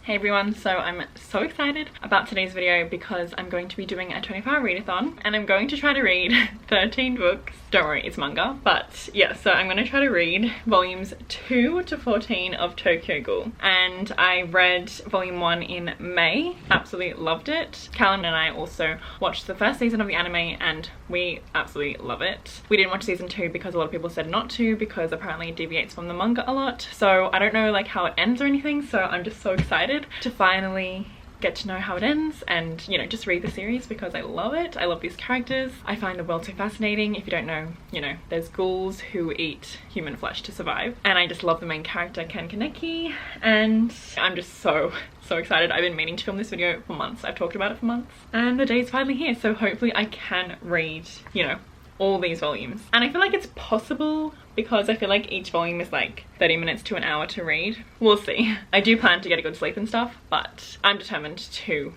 Hey everyone, so I'm so excited about today's video because I'm going to be doing a 24-hour readathon and I'm going to try to read 13 books. Don't worry, it's manga, but yeah, so I'm going to try to read volumes 2 to 14 of Tokyo Ghoul. And I read volume 1 in May, absolutely loved it. Callum and I also watched the first season of the anime and we absolutely love it. We didn't watch season 2 because a lot of people said not to, because apparently it deviates from the manga a lot. So I don't know like how it ends or anything, so I'm just so excited to finally get to know how it ends and, you know, just read the series because I love it. I love these characters. I find the world so fascinating. If you don't know, you know, there's ghouls who eat human flesh to survive, and I just love the main character Ken Kaneki, and I'm just so excited. I've been meaning to film this video for months. I've talked about it for months and the day's finally here, so hopefully I can read, you know, all these volumes. And I feel like it's possible because I feel like each volume is like 30 minutes to an hour to read. We'll see. I do plan to get a good sleep and stuff, but I'm determined to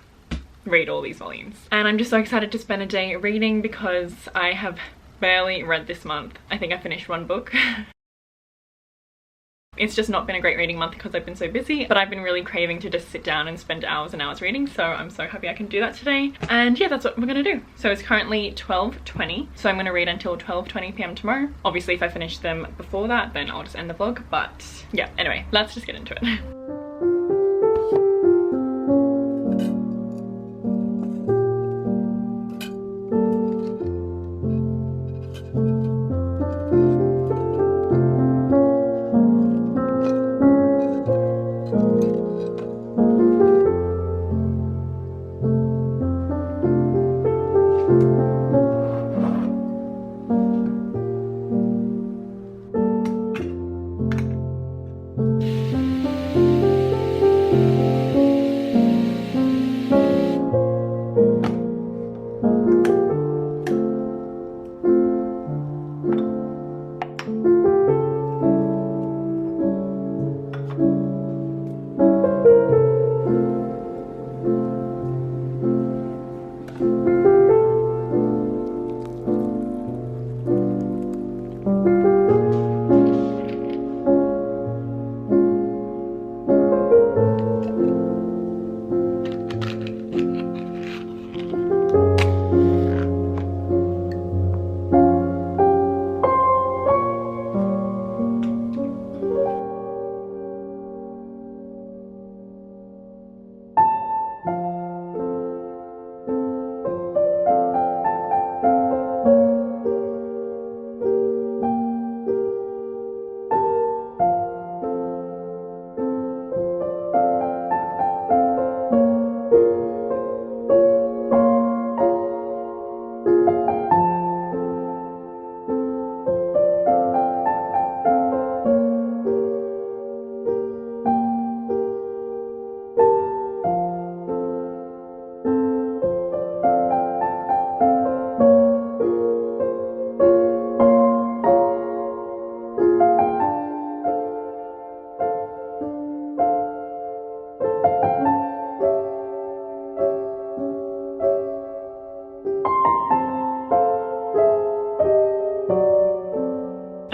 read all these volumes. And I'm just so excited to spend a day reading because I have barely read this month. I think I finished one book. It's just not been a great reading month because I've been so busy, but I've been really craving to just sit down and spend hours and hours reading, so I'm so happy I can do that today. And yeah, that's what we're gonna do. So it's currently 12:20, so I'm gonna read until 12:20 p.m. tomorrow. Obviously if I finish them before that, then I'll just end the vlog, but yeah, anyway, let's just get into it.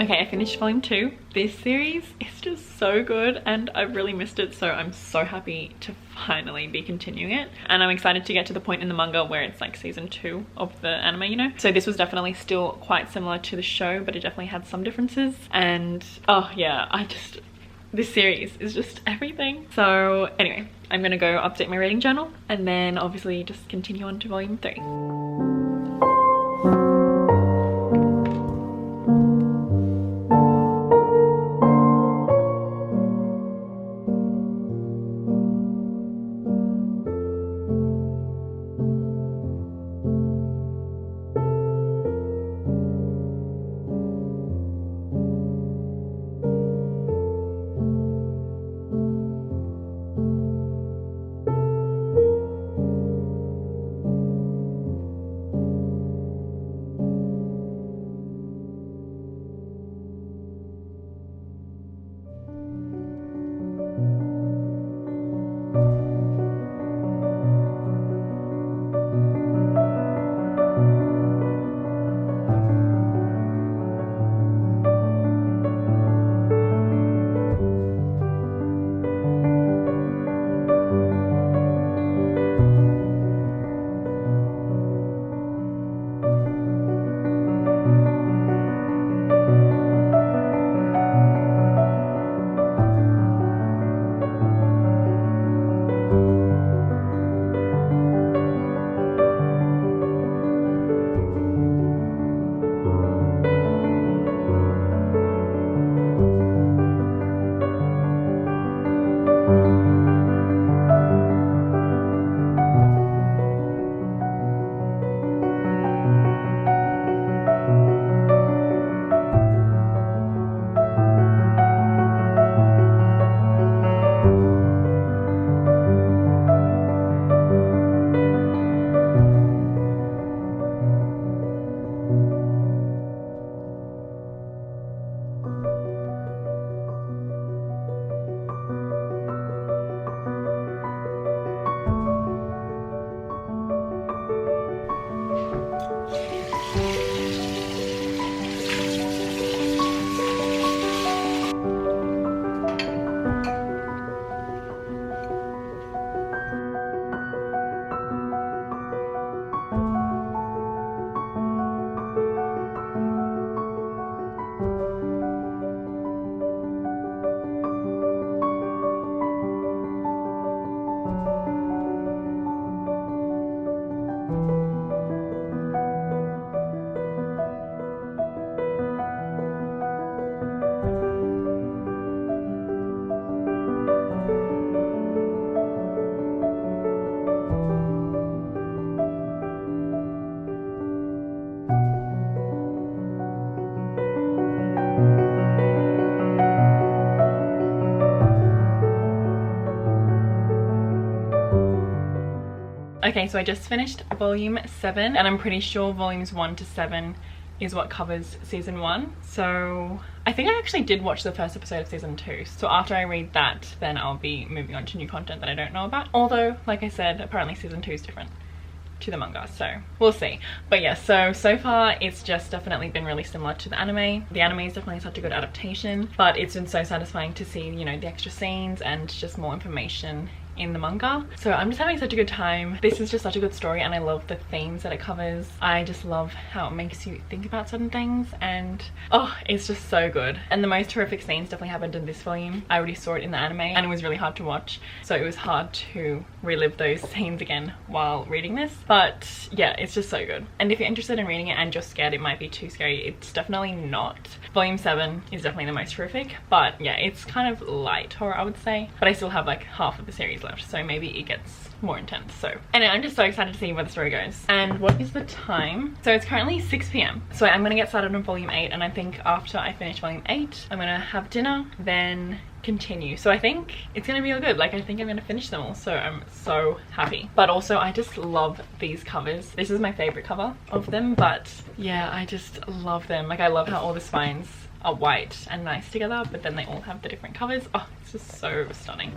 Okay, I finished volume 2. This series is just so good and I've really missed it, so I'm so happy to finally be continuing it. And I'm excited to get to the point in the manga where it's like season 2 of the anime, you know? So this was definitely still quite similar to the show, but it definitely had some differences. And oh yeah, this series is just everything. So anyway, I'm gonna go update my reading journal and then obviously just continue on to volume 3. Okay, so I just finished volume 7 and I'm pretty sure volumes 1 to 7 is what covers season 1. So I think I actually did watch the first episode of season 2. So after I read that, then I'll be moving on to new content that I don't know about. Although, like I said, apparently season 2 is different to the manga, so we'll see. But yeah, so far it's just definitely been really similar to the anime. The anime is definitely such a good adaptation, but it's been so satisfying to see, you know, the extra scenes and just more information in the manga. So I'm just having such a good time. This is just such a good story and I love the themes that it covers. I just love how it makes you think about certain things, and oh, it's just so good. And the most horrific scenes definitely happened in this volume. I already saw it in the anime and it was really hard to watch, so it was hard to relive those scenes again while reading this. But yeah, it's just so good. And if you're interested in reading it and you're scared it might be too scary, it's definitely not. Volume 7 is definitely the most horrific, but yeah, it's kind of light horror, I would say. But I still have like half of the series left, so maybe it gets more intense. So anyway, I'm just so excited to see where the story goes. And what is the time? So it's currently 6 p.m. so I'm gonna get started on volume 8, and I think after I finish volume 8 I'm gonna have dinner, then continue. So I think it's gonna be all good. Like, I think I'm gonna finish them all, so I'm so happy. But also I just love these covers. This is my favorite cover of them, but yeah, I just love them. Like, I love how all the spines are white and nice together, but then they all have the different covers. Oh, it's just so stunning.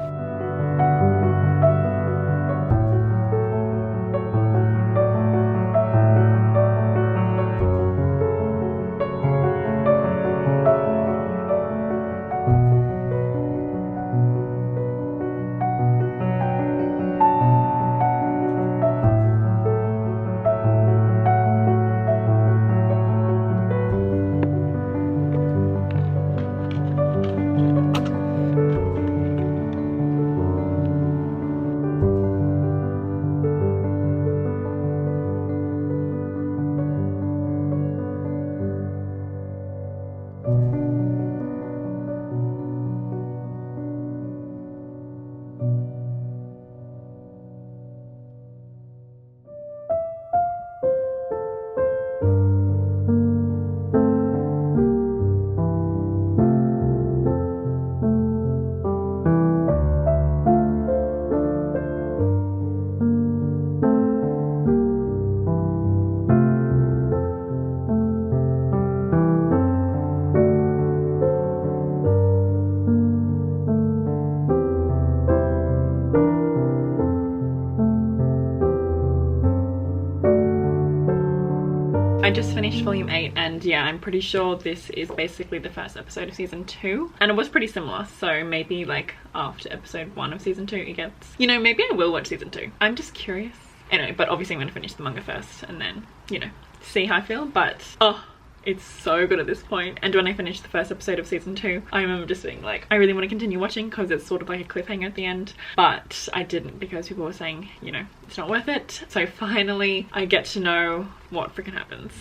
I just finished volume 8 and yeah, I'm pretty sure this is basically the first episode of season 2, and it was pretty similar, so maybe like after episode 1 of season 2 it gets, you know, maybe I will watch season 2. I'm just curious. Anyway, but obviously I'm gonna finish the manga first and then, you know, see how I feel. But oh, it's so good at this point. And when I finished the first episode of season 2, I remember just being like, I really want to continue watching because it's sort of like a cliffhanger at the end, but I didn't because people were saying, you know, it's not worth it. So finally I get to know what freaking happens.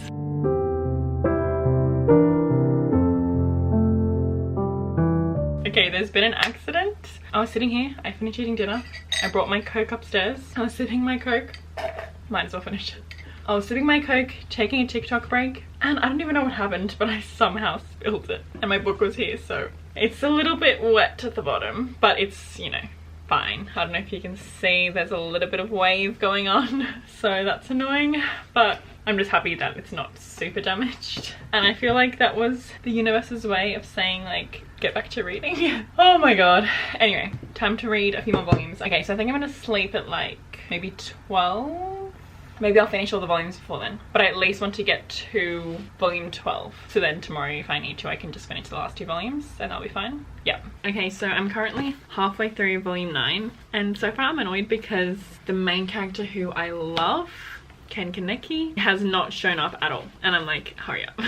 Okay, there's been an accident. I was sitting here, I finished eating dinner, I brought my Coke upstairs, I was sipping my Coke, might as well finish it. I was sipping my Coke, taking a TikTok break, and I don't even know what happened, but I somehow spilled it. And my book was here, so it's a little bit wet at the bottom, but it's, you know, fine. I don't know if you can see, there's a little bit of wave going on, so that's annoying, but I'm just happy that it's not super damaged. And I feel like that was the universe's way of saying, like, get back to reading. Oh my god. Anyway, time to read a few more volumes. Okay, so I think I'm gonna sleep at like maybe 12. Maybe I'll finish all the volumes before then, but I at least want to get to volume 12. So then tomorrow, if I need to, I can just finish the last 2 volumes and that'll be fine. Yeah. Okay, so I'm currently halfway through volume 9, and so far I'm annoyed because the main character, who I love, Ken Kaneki, has not shown up at all, and I'm like, hurry up.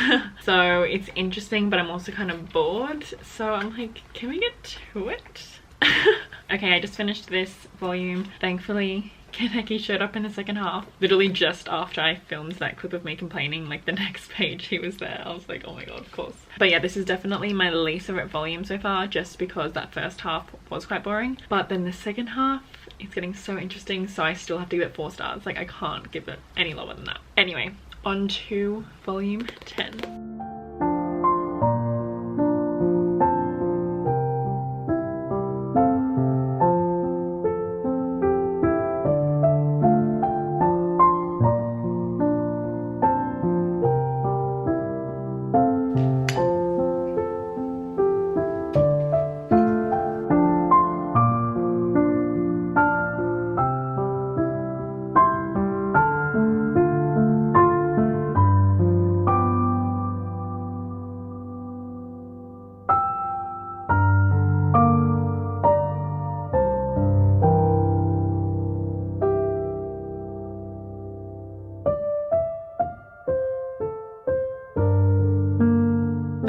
So it's interesting, but I'm also kind of bored, so I'm like, can we get to it? Okay, I just finished this volume. Thankfully Kaneki showed up in the second half, literally just after I filmed that clip of me complaining. Like, the next page he was there. I was like, oh my god, of course. But yeah, this is definitely my least favorite volume so far, just because that first half was quite boring, but then the second half, it's getting so interesting, so I still have to give it 4 stars. Like, I can't give it any lower than that. Anyway, on to volume 10.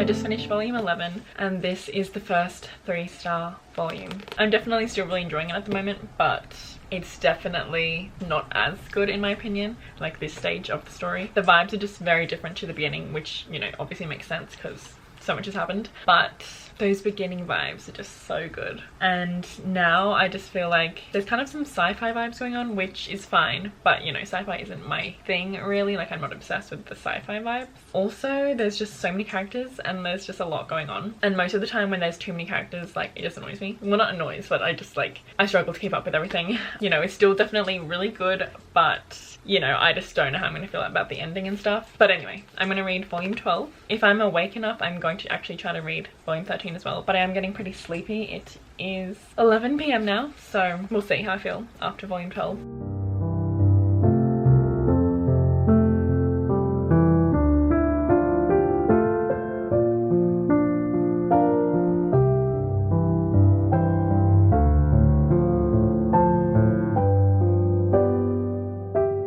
just finished volume 11 and this is the first 3-star volume. I'm definitely still really enjoying it at the moment, but it's definitely not as good in my opinion, like this stage of the story. The vibes are just very different to the beginning, which, you know, obviously makes sense because so much has happened, but those beginning vibes are just so good. And now I just feel like there's kind of some sci-fi vibes going on, which is fine, but you know, sci-fi isn't my thing really. Like, I'm not obsessed with the sci-fi vibes. Also, there's just so many characters and there's just a lot going on, and most of the time when there's too many characters, like, it just annoys me. Well, not annoys, but I just like, I struggle to keep up with everything. You know, it's still definitely really good, but you know, I just don't know how I'm gonna feel about the ending and stuff. But anyway, I'm gonna read volume 12. If I'm awake enough, I'm going to actually try to read volume 13 as well, but I am getting pretty sleepy. It is 11 p.m. now, so we'll see how I feel after volume 12.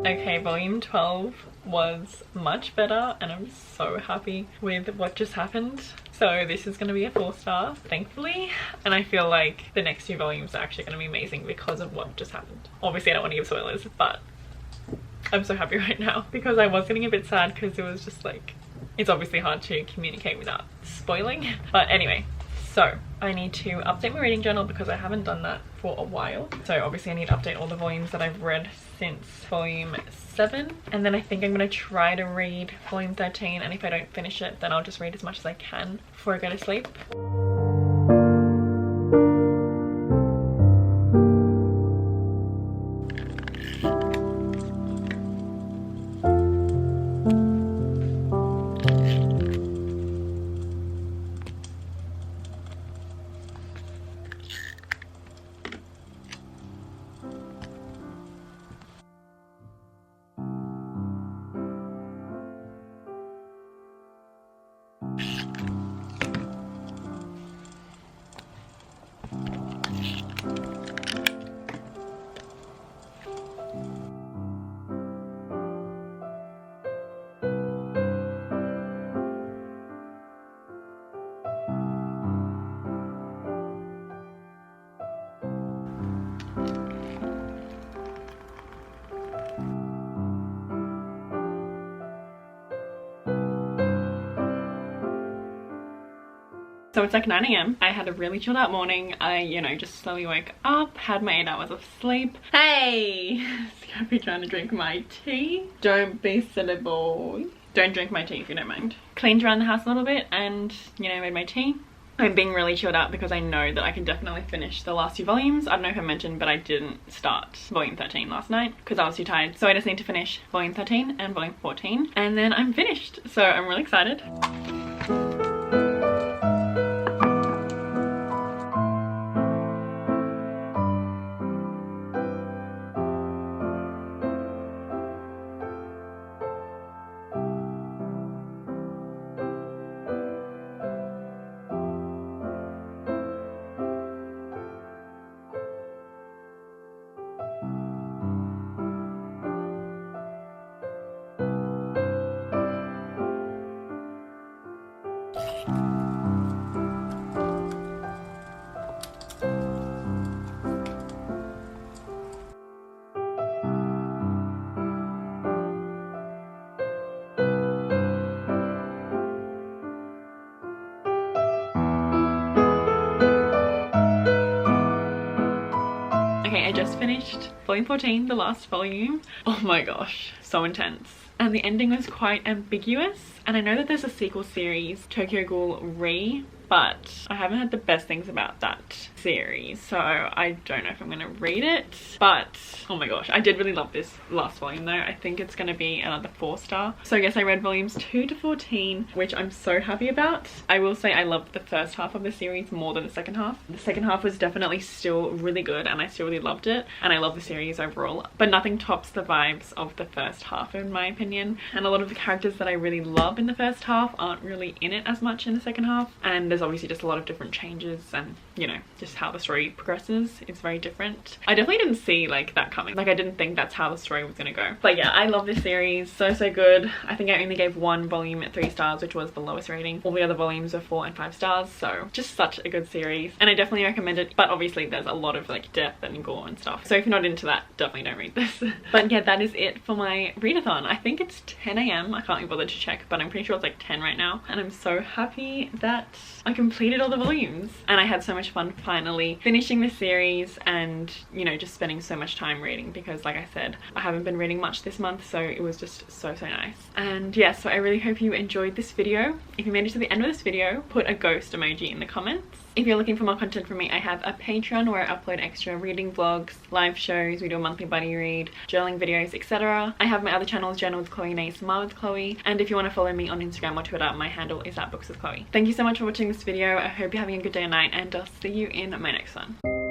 Okay, volume 12 was much better and I'm so happy with what just happened. So this is going to be a 4-star, thankfully, and I feel like the next 2 volumes are actually going to be amazing because of what just happened. Obviously I don't want to give spoilers, but I'm so happy right now because I was getting a bit sad because it was just like, it's obviously hard to communicate without spoiling. But anyway, so I need to update my reading journal because I haven't done that for a while. So obviously I need to update all the volumes that I've read since volume 7, and then I think I'm gonna try to read volume 13, and if I don't finish it then I'll just read as much as I can before I go to sleep. So it's like 9 AM. I had a really chilled out morning. I, you know, just slowly woke up, had my 8 hours of sleep. Hey! Scrappy trying to drink my tea. Don't be silly balls. Don't drink my tea if you don't mind. Cleaned around the house a little bit and, you know, made my tea. I'm being really chilled out because I know that I can definitely finish the last 2 volumes. I don't know if I mentioned, but I didn't start volume 13 last night because I was too tired. So I just need to finish volume 13 and volume 14 and then I'm finished. So I'm really excited. Okay, I just finished volume 14, the last volume. Oh my gosh, so intense. And the ending was quite ambiguous. And I know that there's a sequel series, Tokyo Ghoul Re, but I haven't heard the best things about that series, so I don't know if I'm gonna read it. But oh my gosh, I did really love this last volume though. I think it's gonna be another 4-star. So I guess I read volumes 2 to 14, which I'm so happy about. I will say I loved the first half of the series more than the second half. The second half was definitely still really good and I still really loved it, and I love the series overall, but nothing tops the vibes of the first half in my opinion. And a lot of the characters that I really love in the first half aren't really in it as much in the second half, and there's there's obviously just a lot of different changes, and you know, just how the story progresses is very different. I definitely didn't see like that coming. Like I didn't think that's how the story was gonna go. But yeah, I love this series. So good. I think I only gave one volume 3 stars, which was the lowest rating. All the other volumes are 4 and 5 stars, so just such a good series, and I definitely recommend it. But obviously there's a lot of like death and gore and stuff, so if you're not into that, definitely don't read this. But yeah, that is it for my readathon. I think it's 10 AM. I can't be bothered to check, but I'm pretty sure it's like 10 right now, and I'm so happy that I completed all the volumes, and I had so much fun finally finishing the series, and you know, just spending so much time reading, because like I said, I haven't been reading much this month, so it was just so nice. And yeah, so I really hope you enjoyed this video. If you made it to the end of this video, put a ghost emoji in the comments. If you're looking for more content from me, I have a Patreon where I upload extra reading vlogs, live shows, we do a monthly buddy read, journaling videos, etc. I have my other channels, Journal with Chloe, Nay, Smile with Chloe, and if you want to follow me on Instagram or Twitter, my handle is @bookswithchloe. Thank you so much for watching this video. I hope you're having a good day and night, and I'll see you in my next one.